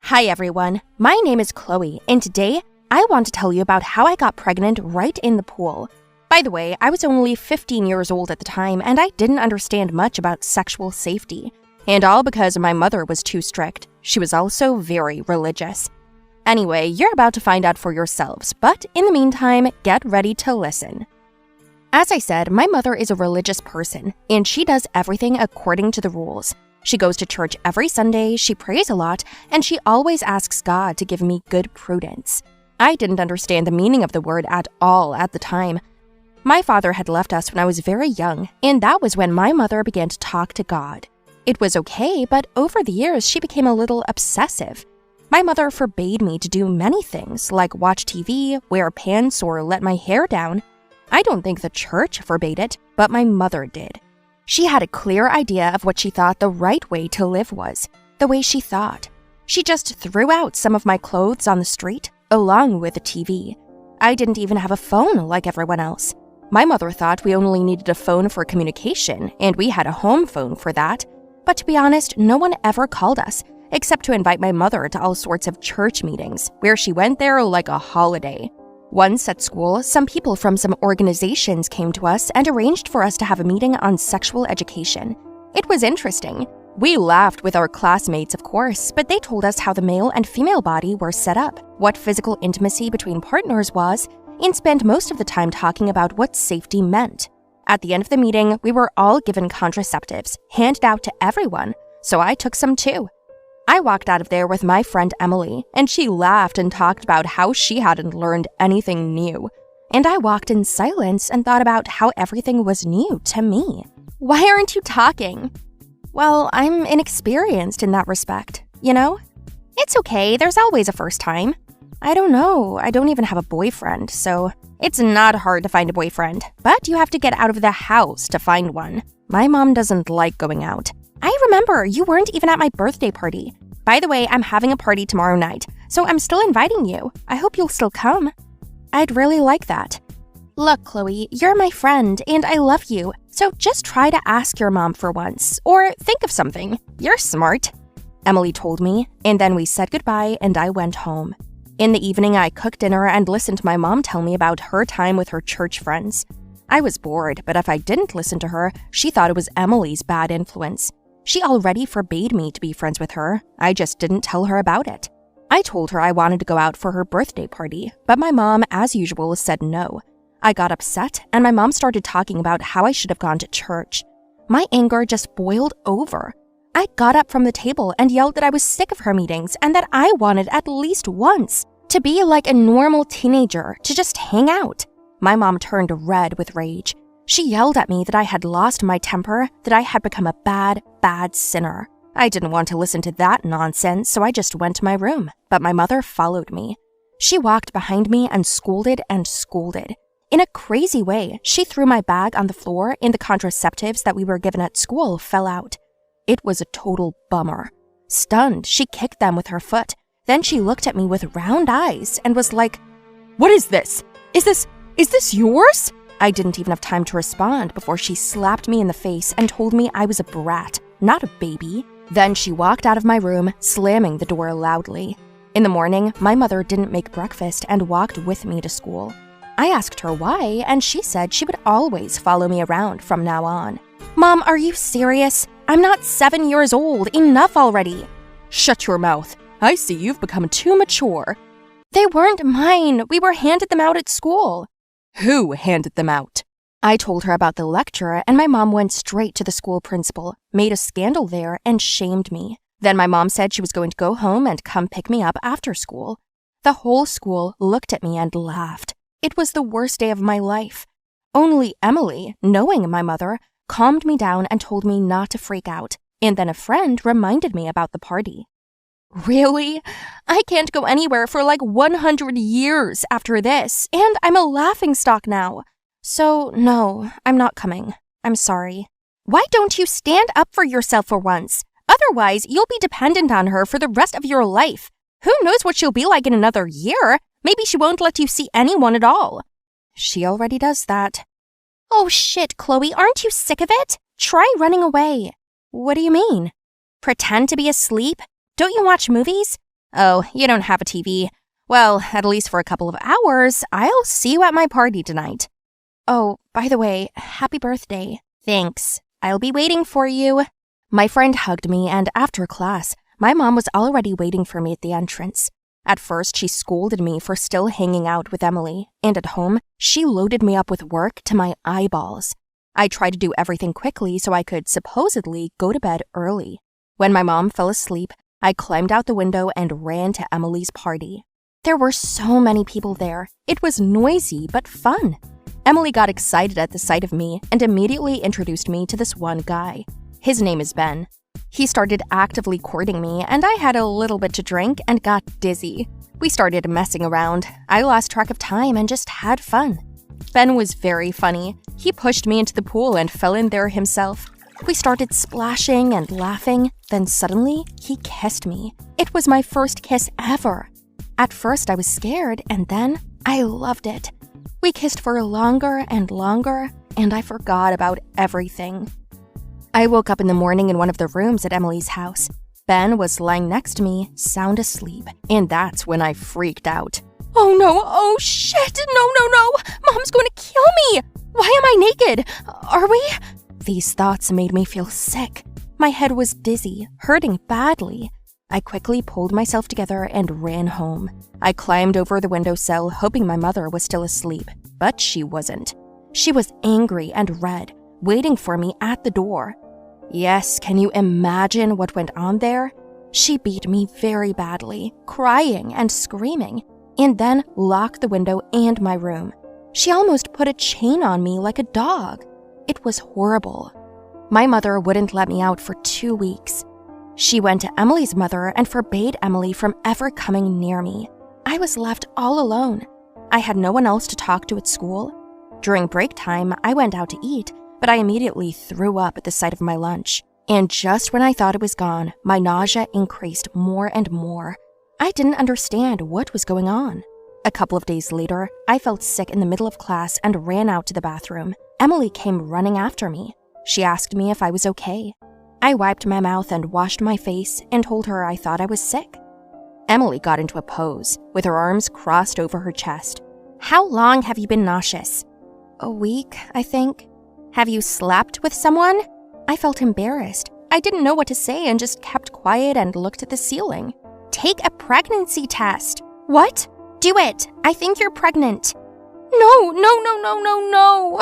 Hi everyone, my name is Chloe, and today I want to tell you about how I got pregnant right in the pool. By the way, I was only 15 years old at the time, and I didn't understand much about sexual safety. And all because my mother was too strict. She was also very religious. Anyway, you're about to find out for yourselves, but in the meantime, get ready to listen. As I said, my mother is a religious person, and she does everything according to the rules. She goes to church every Sunday, she prays a lot, and she always asks God to give me good prudence. I didn't understand the meaning of the word at all at the time. My father had left us when I was very young, and that was when my mother began to talk to God. It was okay, but over the years, she became a little obsessive. My mother forbade me to do many things, like watch TV, wear pants, or let my hair down. I don't think the church forbade it, but my mother did. She had a clear idea of what she thought the right way to live was, the way she thought. She just threw out some of my clothes on the street, along with the TV. I didn't even have a phone like everyone else. My mother thought we only needed a phone for communication, and we had a home phone for that. But to be honest, no one ever called us, except to invite my mother to all sorts of church meetings, where she went there like a holiday. Once at school, some people from some organizations came to us and arranged for us to have a meeting on sexual education. It was interesting. We laughed with our classmates, of course, but they told us how the male and female body were set up, what physical intimacy between partners was, and spent most of the time talking about what safety meant. At the end of the meeting, we were all given contraceptives, handed out to everyone, so I took some too. I walked out of there with my friend Emily, and she laughed and talked about how she hadn't learned anything new. And I walked in silence and thought about how everything was new to me. Why aren't you talking? Well, I'm inexperienced in that respect, you know? It's okay, there's always a first time. I don't know, I don't even have a boyfriend, so it's not hard to find a boyfriend, but you have to get out of the house to find one. My mom doesn't like going out. I remember, you weren't even at my birthday party. By the way, I'm having a party tomorrow night, so I'm still inviting you. I hope you'll still come. I'd really like that. Look, Chloe, you're my friend, and I love you, so just try to ask your mom for once, or think of something. You're smart, Emily told me, and then we said goodbye and I went home. In the evening, I cooked dinner and listened to my mom tell me about her time with her church friends. I was bored, but if I didn't listen to her, she thought it was Emily's bad influence. She already forbade me to be friends with her. I just didn't tell her about it. I told her I wanted to go out for her birthday party, but my mom, as usual, said no. I got upset, and my mom started talking about how I should have gone to church. My anger just boiled over. I got up from the table and yelled that I was sick of her meetings and that I wanted at least once to be like a normal teenager, to just hang out. My mom turned red with rage. She yelled at me that I had lost my temper, that I had become a bad sinner. I didn't want to listen to that nonsense, so I just went to my room, but my mother followed me. She walked behind me and scolded and scolded. In a crazy way, she threw my bag on the floor and the contraceptives that we were given at school fell out. It was a total bummer. Stunned, she kicked them with her foot. Then she looked at me with round eyes and was like, "What is this? Is this yours?" I didn't even have time to respond before she slapped me in the face and told me I was a brat, not a baby. Then she walked out of my room, slamming the door loudly. In the morning, my mother didn't make breakfast and walked with me to school. I asked her why, and she said she would always follow me around from now on. Mom, are you serious? I'm not 7 years old. Enough already. Shut your mouth. I see you've become too mature. They weren't mine. We were handed them out at school. Who handed them out? I told her about the lecture, and my mom went straight to the school principal, made a scandal there, and shamed me. Then my mom said she was going to go home and come pick me up after school. The whole school looked at me and laughed. It was the worst day of my life. Only Emily, knowing my mother, calmed me down and told me not to freak out, and then a friend reminded me about the party. Really? I can't go anywhere for like 100 years after this, and I'm a laughingstock now. So, no, I'm not coming. I'm sorry. Why don't you stand up for yourself for once? Otherwise, you'll be dependent on her for the rest of your life. Who knows what she'll be like in another year? Maybe she won't let you see anyone at all. She already does that. Oh shit, Chloe, aren't you sick of it? Try running away. What do you mean? Pretend to be asleep? Don't you watch movies? Oh, you don't have a TV. Well, at least for a couple of hours, I'll see you at my party tonight. Oh, by the way, happy birthday. Thanks. I'll be waiting for you. My friend hugged me, and after class, my mom was already waiting for me at the entrance. At first, she scolded me for still hanging out with Emily, and at home, she loaded me up with work to my eyeballs. I tried to do everything quickly so I could supposedly go to bed early. When my mom fell asleep, I climbed out the window and ran to Emily's party. There were so many people there. It was noisy but fun. Emily got excited at the sight of me and immediately introduced me to this one guy. His name is Ben. He started actively courting me, and I had a little bit to drink and got dizzy. We started messing around. I lost track of time and just had fun. Ben was very funny. He pushed me into the pool and fell in there himself. We started splashing and laughing. Then suddenly, he kissed me. It was my first kiss ever. At first, I was scared, and then I loved it. We kissed for longer, and I forgot about everything. I woke up in the morning in one of the rooms at Emily's house. Ben was lying next to me, sound asleep, and that's when I freaked out. Oh no, oh shit, no, Mom's going to kill me! Why am I naked? Are we? These thoughts made me feel sick. My head was dizzy, hurting badly. I quickly pulled myself together and ran home. I climbed over the windowsill, hoping my mother was still asleep, but she wasn't. She was angry and red, waiting for me at the door. Yes, can you imagine what went on there? She beat me very badly, crying and screaming, and then locked the window and my room. She almost put a chain on me like a dog. It was horrible. My mother wouldn't let me out for 2 weeks. She went to Emily's mother and forbade Emily from ever coming near me. I was left all alone. I had no one else to talk to at school. During break time, I went out to eat, but I immediately threw up at the sight of my lunch. And just when I thought it was gone, my nausea increased more and more. I didn't understand what was going on. A couple of days later, I felt sick in the middle of class and ran out to the bathroom. Emily came running after me. She asked me if I was okay. I wiped my mouth and washed my face and told her I thought I was sick. Emily got into a pose, with her arms crossed over her chest. How long have you been nauseous? A week, I think. Have you slept with someone? I felt embarrassed. I didn't know what to say and just kept quiet and looked at the ceiling. Take a pregnancy test. What? Do it. I think you're pregnant. No.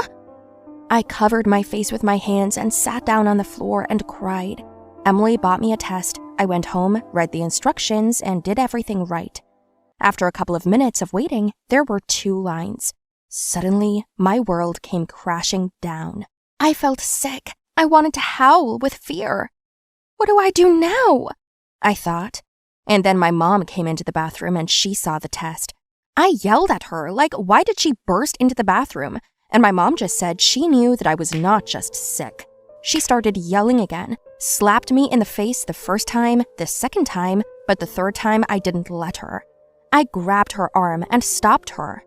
I covered my face with my hands and sat down on the floor and cried. Emily bought me a test. I went home, read the instructions, and did everything right. After a couple of minutes of waiting, there were 2 lines. Suddenly, my world came crashing down. I felt sick. I wanted to howl with fear. What do I do now? I thought. And then my mom came into the bathroom and she saw the test. I yelled at her, like, why did she burst into the bathroom? And my mom just said she knew that I was not just sick. She started yelling again, slapped me in the face the first time, the second time, but the third time I didn't let her. I grabbed her arm and stopped her.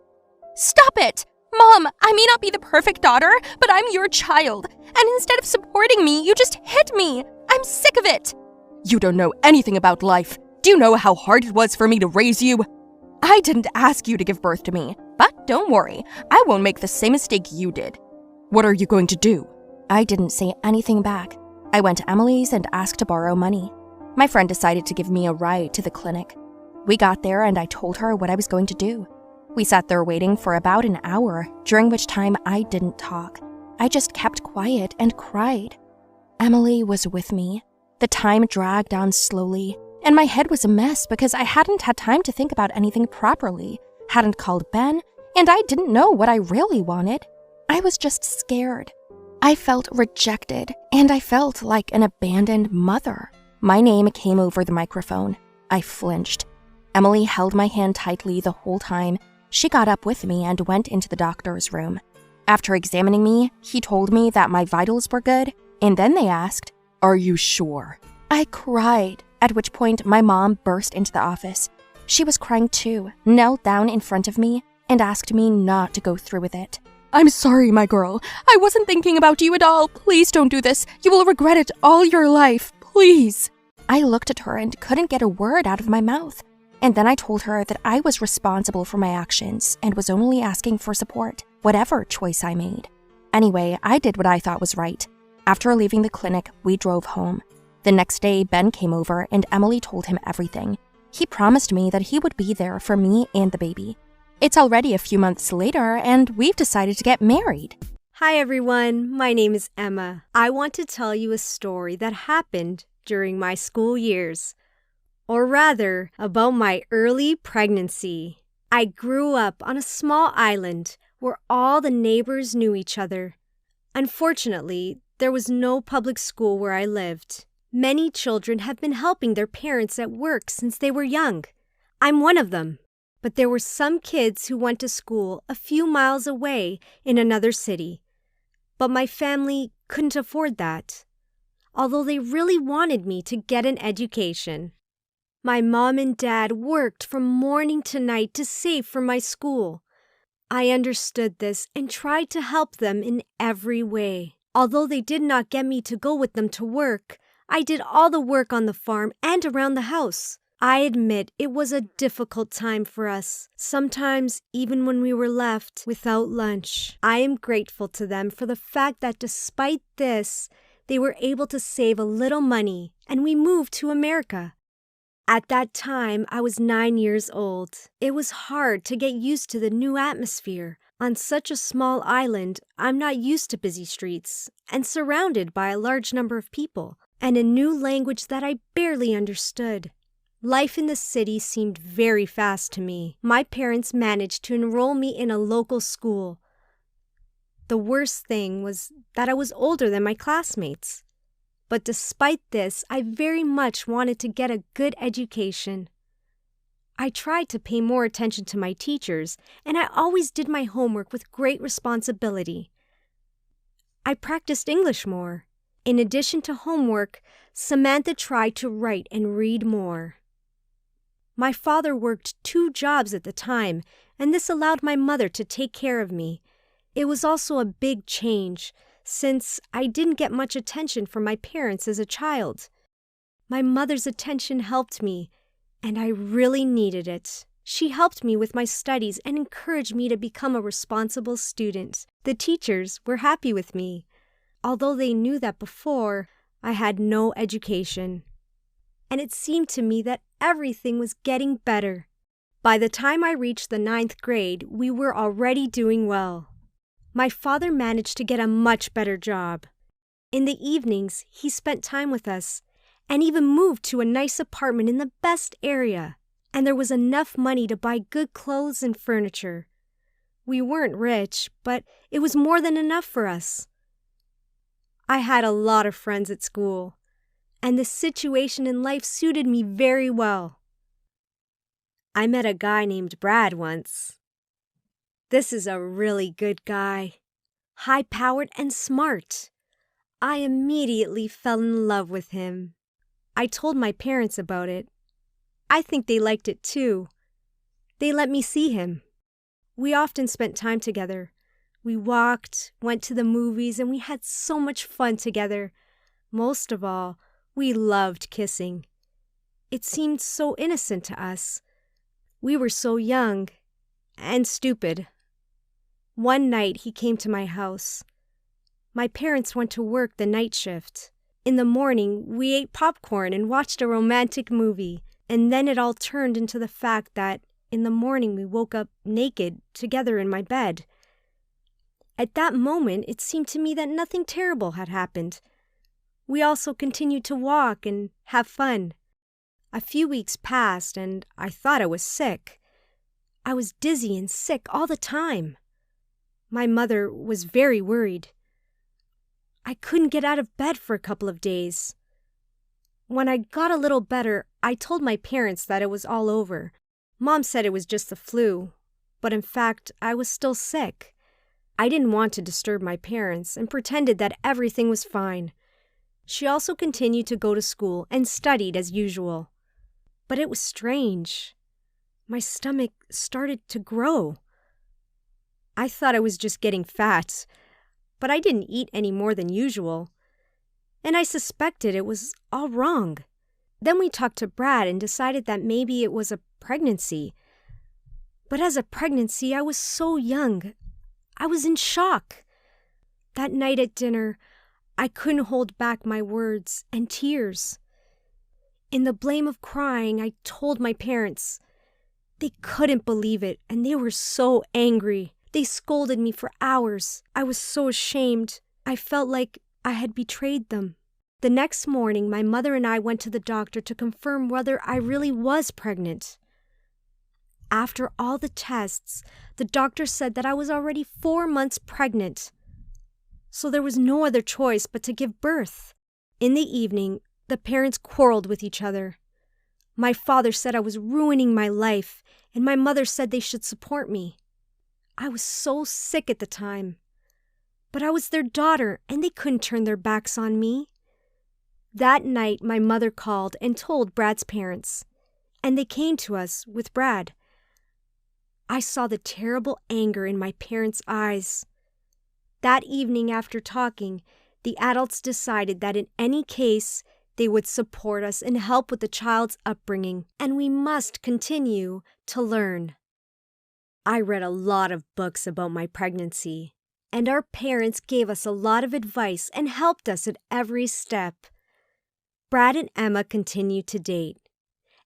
Stop it! Mom, I may not be the perfect daughter, but I'm your child. And instead of supporting me, you just hit me. I'm sick of it. You don't know anything about life. Do you know how hard it was for me to raise you? I didn't ask you to give birth to me, but don't worry, I won't make the same mistake you did. What are you going to do? I didn't say anything back. I went to Emily's and asked to borrow money. My friend decided to give me a ride to the clinic. We got there and I told her what I was going to do. We sat there waiting for about an hour, during which time I didn't talk. I just kept quiet and cried. Emily was with me. The time dragged on slowly, and my head was a mess because I hadn't had time to think about anything properly, hadn't called Ben, and I didn't know what I really wanted. I was just scared. I felt rejected, and I felt like an abandoned mother. My name came over the microphone. I flinched. Emily held my hand tightly the whole time. She got up with me and went into the doctor's room. After examining me, he told me that my vitals were good, and then they asked, "Are you sure?" I cried, at which point my mom burst into the office. She was crying too, knelt down in front of me, and asked me not to go through with it. "I'm sorry, my girl. I wasn't thinking about you at all. Please don't do this. You will regret it all your life. Please." I looked at her and couldn't get a word out of my mouth. And then I told her that I was responsible for my actions and was only asking for support, whatever choice I made. Anyway, I did what I thought was right. After leaving the clinic, we drove home. The next day, Ben came over and Emily told him everything. He promised me that he would be there for me and the baby. It's already a few months later, and we've decided to get married. Hi everyone, my name is Emma. I want to tell you a story that happened during my school years. Or rather, about my early pregnancy. I grew up on a small island where all the neighbors knew each other. Unfortunately, there was no public school where I lived. Many children have been helping their parents at work since they were young. I'm one of them. But there were some kids who went to school a few miles away in another city. But my family couldn't afford that, although they really wanted me to get an education. My mom and dad worked from morning to night to save for my school. I understood this and tried to help them in every way. Although they did not get me to go with them to work, I did all the work on the farm and around the house. I admit it was a difficult time for us, sometimes even when we were left without lunch. I am grateful to them for the fact that despite this, they were able to save a little money and we moved to America. At that time, I was 9 years old. It was hard to get used to the new atmosphere. On such a small island, I'm not used to busy streets and surrounded by a large number of people and a new language that I barely understood. Life in the city seemed very fast to me. My parents managed to enroll me in a local school. The worst thing was that I was older than my classmates. But despite this, I very much wanted to get a good education. I tried to pay more attention to my teachers, and I always did my homework with great responsibility. I practiced English more. In addition to homework, Samantha tried to write and read more. My father worked 2 jobs at the time, and this allowed my mother to take care of me. It was also a big change, since I didn't get much attention from my parents as a child. My mother's attention helped me, and I really needed it. She helped me with my studies and encouraged me to become a responsible student. The teachers were happy with me, although they knew that before I had no education. And it seemed to me that everything was getting better. By the time I reached the 9th grade, we were already doing well. My father managed to get a much better job. In the evenings, he spent time with us and even moved to a nice apartment in the best area. And there was enough money to buy good clothes and furniture. We weren't rich, but it was more than enough for us. I had a lot of friends at school, and the situation in life suited me very well. I met a guy named Brad once. This is a really good guy, high-powered and smart. I immediately fell in love with him. I told my parents about it. I think they liked it too. They let me see him. We often spent time together. We walked, went to the movies, and we had so much fun together. Most of all, we loved kissing. It seemed so innocent to us. We were so young and stupid. One night he came to my house. My parents went to work the night shift. In the morning, we ate popcorn and watched a romantic movie, and then it all turned into the fact that in the morning we woke up naked together in my bed. At that moment, it seemed to me that nothing terrible had happened. We also continued to walk and have fun. A few weeks passed, and I thought I was sick. I was dizzy and sick all the time. My mother was very worried. I couldn't get out of bed for a couple of days. When I got a little better, I told my parents that it was all over. Mom said it was just the flu, but in fact, I was still sick. I didn't want to disturb my parents and pretended that everything was fine. She also continued to go to school and studied as usual. But it was strange. My stomach started to grow. I thought I was just getting fat, but I didn't eat any more than usual. And I suspected it was all wrong. Then we talked to Brad and decided that maybe it was a pregnancy. But as a pregnancy, I was so young. I was in shock. That night at dinner, I couldn't hold back my words and tears. In the blame of crying, I told my parents. They couldn't believe it, and they were so angry. They scolded me for hours. I was so ashamed. I felt like I had betrayed them. The next morning, my mother and I went to the doctor to confirm whether I really was pregnant. After all the tests, the doctor said that I was already 4 months pregnant. So there was no other choice but to give birth. In the evening, the parents quarreled with each other. My father said I was ruining my life, and my mother said they should support me. I was so sick at the time. But I was their daughter, and they couldn't turn their backs on me. That night, my mother called and told Brad's parents, and they came to us with Brad. I saw the terrible anger in my parents' eyes. That evening, after talking, the adults decided that in any case, they would support us and help with the child's upbringing, and we must continue to learn. I read a lot of books about my pregnancy, and our parents gave us a lot of advice and helped us at every step. Brad and Emma continued to date,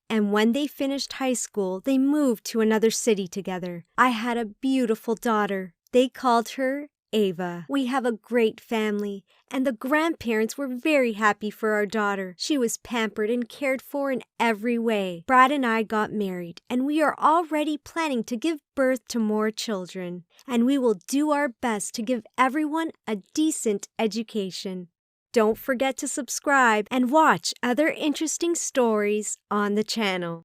and when they finished high school, they moved to another city together. I had a beautiful daughter. They called her Ava. We have a great family, and the grandparents were very happy for our daughter. She was pampered and cared for in every way. Brad and I got married, and we are already planning to give birth to more children, and we will do our best to give everyone a decent education. Don't forget to subscribe and watch other interesting stories on the channel.